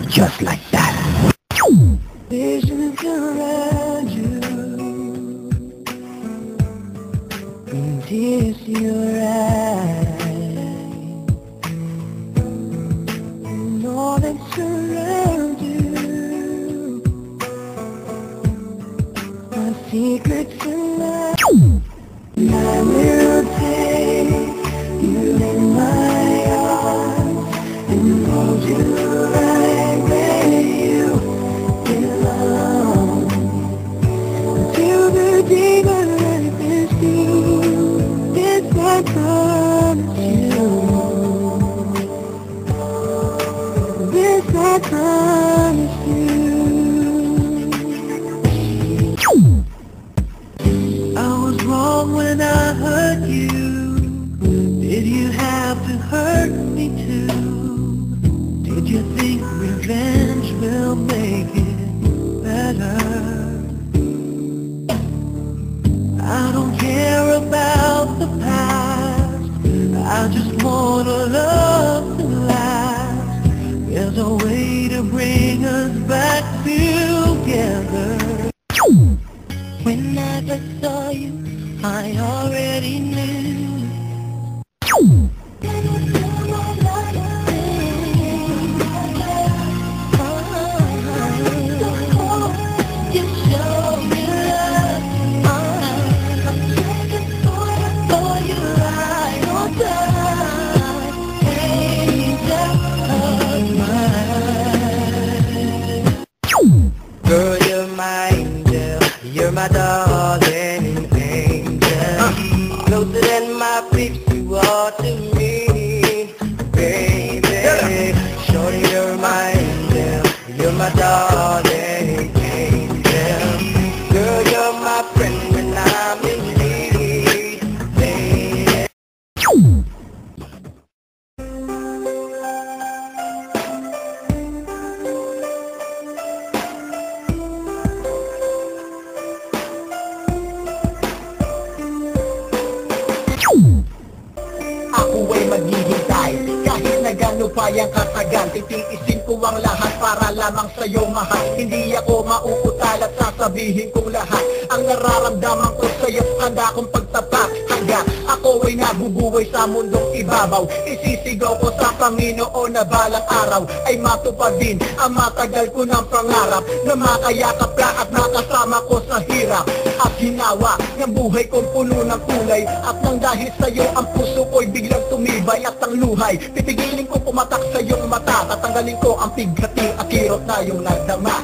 Just like that. Visions around you, and tears in your eyes, and all that surrounds you, my secrets and I will take you in my arms and hold you right where you belong until the day my life is through. This I promise you. This I promise you. I was wrong when I hurt you. Did you have to hurt me too? Did you think revenge will make it better? I don't care about the past, I just want a love to last. There's a way to bring us back together. When I first saw you, I already knew. You show me love, for you right on time, angel of mine. Girl, you're my angel, you're my darling angel. Closer than my peeps, you are to me, baby. Shorty, you're my angel, you're my darling angel. Girl, you're my friend when I'm in need, baby. Ako ay maghihintay kahit na gano'n pa yung katagal. Titiisin ko ang lahat para lamang sa'yo mahal. Hindi ako mauutal at sasabihin kong lahat ang nararamdaman ko sa'yo. Handa kong pagtapat hanggang ako ay nabubuhay sa mundong ibabaw. Isisigaw ko sa Panginoon na balang araw ay matupad din ang matagal ko ng pangarap na makayakap ka at makasama ko sa hirap at ginawa ng buhay kong puno ng kulay. At nang dahil sa'yo ang puso ko'y biglang tumibay at ang luhay pipigilin ko pumatak sa iyong mata. Tatanggalin ko ang pighati at kirot na iyong nagdama.